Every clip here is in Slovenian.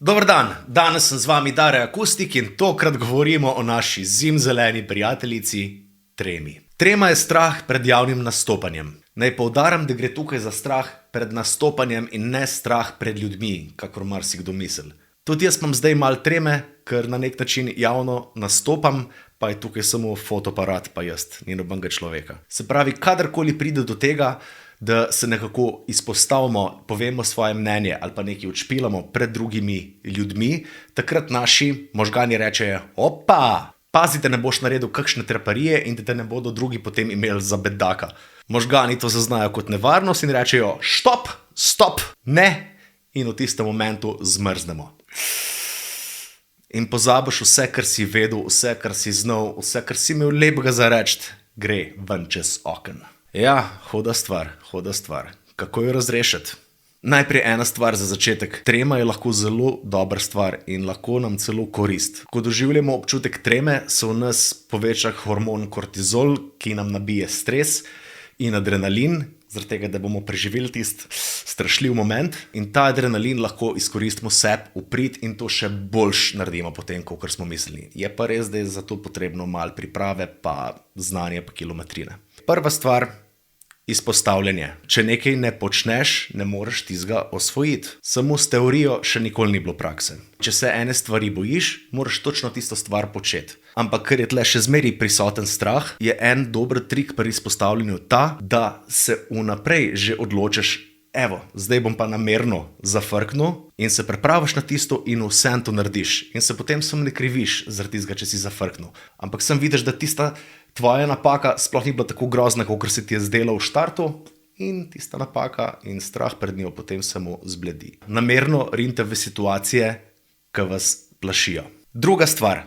Dober dan, danes sem z vami Dare Akustik in tokrat govorimo o naši zimzeleni prijateljici tremi. Trema je strah pred javnim nastopanjem. Naj poudarim, da gre tukaj za strah pred nastopanjem in ne strah pred ljudmi, kakor marsikdo misli. Tudi jaz imam zdaj malo treme, ker na nek način javno nastopam, pa je tukaj samo fotoaparat pa jaz, ni nobenega človeka. Se pravi, kadarkoli pride do tega, da se nekako izpostavimo, povemo svoje mnenje ali pa nekaj odšpilamo pred drugimi ljudmi, takrat naši možgani rečejo: opa, pazi, da ne boš naredil kakšne treparije in da te ne bodo drugi potem imeli za bedaka. Možgani to zaznajo kot nevarnost in rečejo: stop, ne, in v tistem momentu zmrznemo. In pozabiš vse, kar si vedel, vse, kar si znal, vse, kar si imel lepega za reči, gre ven čez oken. Ja, huda stvar. Kako jo razrešiti? Najprej ena stvar za začetek. Trema je lahko zelo dobra stvar in lahko nam celo korist. Ko doživljamo občutek treme, se v nas poveča hormon kortizol, ki nam nabije stres in adrenalin, zaradi tega, da bomo preživeli tisti strašljiv moment, in ta adrenalin lahko izkoristimo sebi v prid in to še boljš naredimo potem, kot smo mislili. Je pa res, da je za to potrebno malo priprave, pa znanje, pa kilometrine. Prva stvar, izpostavljanje. Če nekaj ne počneš, ne moreš tizga osvojiti. Samo s teorijo še nikoli ni bilo prakse. Če se ene stvari bojiš, moraš točno tisto stvar početi. Ampak ker je tle še zmeraj prisoten strah, je en dober trik pri izpostavljanju ta, da se vnaprej že odločiš: evo, zdaj bom pa namerno zafrknil, in se pripraviš na tisto in vsem to narediš. In se potem sem ne kriviš zaradi tistega, če si zafrknil. Ampak sem vidiš, da tista tvoja napaka sploh ni bila tako grozna, kot se ti je zdela v štartu, in tista napaka in strah pred njo potem samo zbledi. Namerno rinte v situacije, ki vas plašijo. Druga stvar.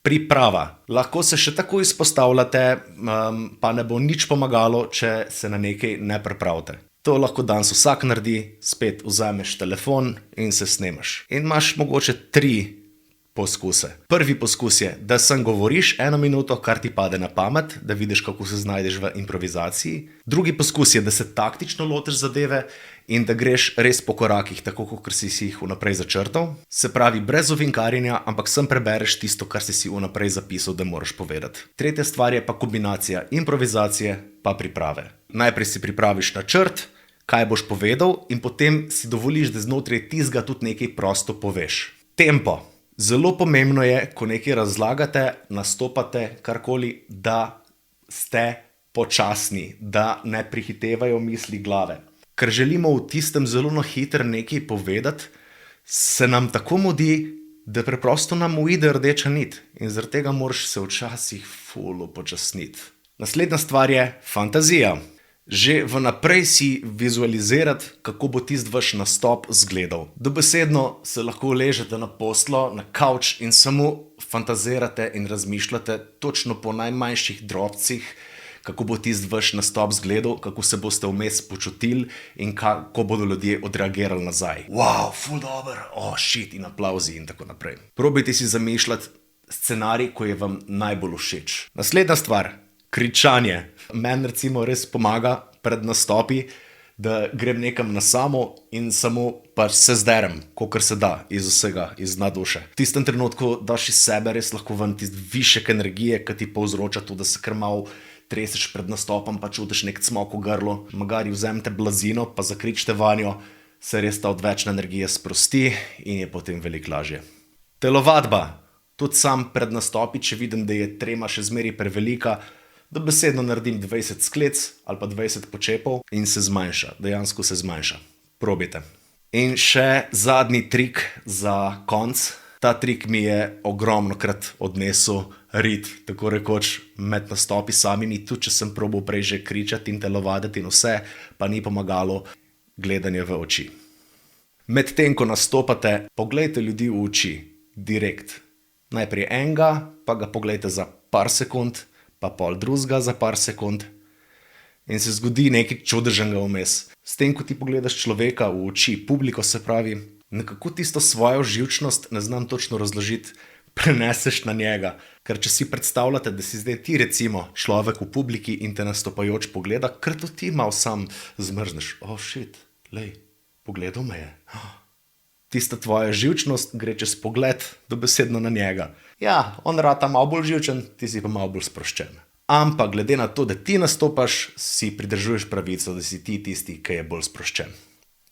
Priprava. Lahko se še tako izpostavljate, pa ne bo nič pomagalo, če se na nekaj ne pripravite. To lahko danes vsak naredi, spet vzameš telefon in se snemaš. In imaš mogoče 3 poskuse. Prvi poskus je, da sem govoriš 1 minuto, kar ti pade na pamet, da vidiš, kako se znajdeš v improvizaciji. Drugi poskus je, da se taktično lotiš zadeve in da greš res po korakih, tako kot si jih vnaprej začrtal. Se pravi, brez ovinkarjenja, ampak sem prebereš tisto, kar si vnaprej zapisal, da moraš povedati. Tretja stvar je pa kombinacija improvizacije pa priprave. Najprej si pripraviš načrt, kaj boš povedal, in potem si dovoliš, da znotraj tistega tudi nekaj prosto poveš. Tempo. Zelo pomembno je, ko nekaj razlagate, nastopate, karkoli, da ste počasni, da ne prihitevajo misli glave. Ker želimo v tistem zelo na hitro nekaj povedati, se nam tako mudi, da preprosto nam uide rdeča nit, in zaradi tega moraš se včasih ful upočasniti. Naslednja stvar je fantazija. Že vnaprej si vizualizirati, kako bo tisti vaš nastop izgledal. Dobesedno se lahko ležete na posteljo, na kavč in samo fantazirate in razmišljate točno po najmanjših drobcih, kako bo tisti vaš nastop izgledal, kako se boste vmes počutili in kako bodo ljudje odreagirali nazaj. Wow, ful dober, shit, in aplavzi in tako naprej. Probajte si zamišljati scenarij, ko je vam najbolj všeč. Naslednja stvar. Kričanje. Meni recimo res pomaga pred nastopi, da grem nekam na samo in samo pa se zderem, kolikor se da, iz vsega, iz dna duše. V tistem trenutku daš iz sebe res lahko ven tisti višek energije, ki ti povzroča to, da se kar malo treseš pred nastopom, pa čutiš nek cmok v grlu. Magari vzemite blazino, pa zakričite vanjo, se res ta odvečna energija sprosti in je potem veliko lažje. Telovadba. Tudi sam pred nastopi, če vidim, da je trema še zmeraj prevelika, dobesedno naredim 20 sklec ali pa 20 počepov in se zmanjša, dejansko se zmanjša. Probajte. In še zadnji trik za konc. Ta trik mi je ogromnokrat odnesel rit, tako rekoč med nastopi samimi, tudi če sem probal prej že kričati in telovaditi in vse, pa ni pomagalo gledanje v oči. Medtem, ko nastopate, poglejte ljudi v oči, direkt. Najprej enega, pa ga poglejte za par sekund, pa pol drugega za par sekund in se zgodi nekaj čudežnega vmes. S tem, ko ti pogledaš človeka v oči, publiko se pravi, nekako tisto svojo živčnost, ne znam točno razložiti, preneseš na njega. Ker če si predstavljate, da si zdaj ti recimo človek v publiki in te nastopajoč pogleda, ker to ti malo sam zmrzneš. Shit, lej, pogledal me je. tista tvoja živčnost gre čez pogled dobesedno na njega. Ja, on rata malo bolj živčen, ti si pa malo bolj sproščen. Ampak glede na to, da ti nastopaš, si pridržuješ pravico, da si ti tisti, ki je bolj sproščen.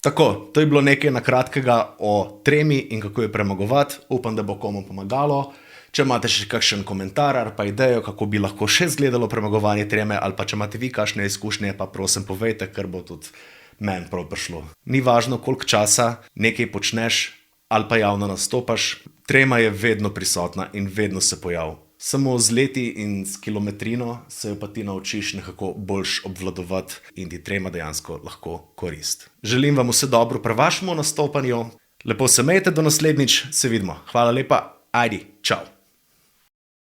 Tako, to je bilo nekaj na kratkega o tremi in kako jo premagovati. Upam, da bo komu pomagalo. Če imate še kakšen komentar ali pa idejo, kako bi lahko še izgledalo premagovanje treme, ali pa če imate vi kakšne izkušnje, pa prosim povejte, ker bo tudi meni prav prišlo. Ni važno, koliko časa nekaj počneš ali pa javno nastopaš, trema je vedno prisotna in vedno se pojavi. Samo z leti in s kilometrino se jo pa ti naučiš nekako boljš obvladovati in ti trema dejansko lahko korist. Želim vam vse dobro pri vašemu nastopanju. Lepo se imejte, do naslednjič, se vidimo. Hvala lepa, ajdi, čau.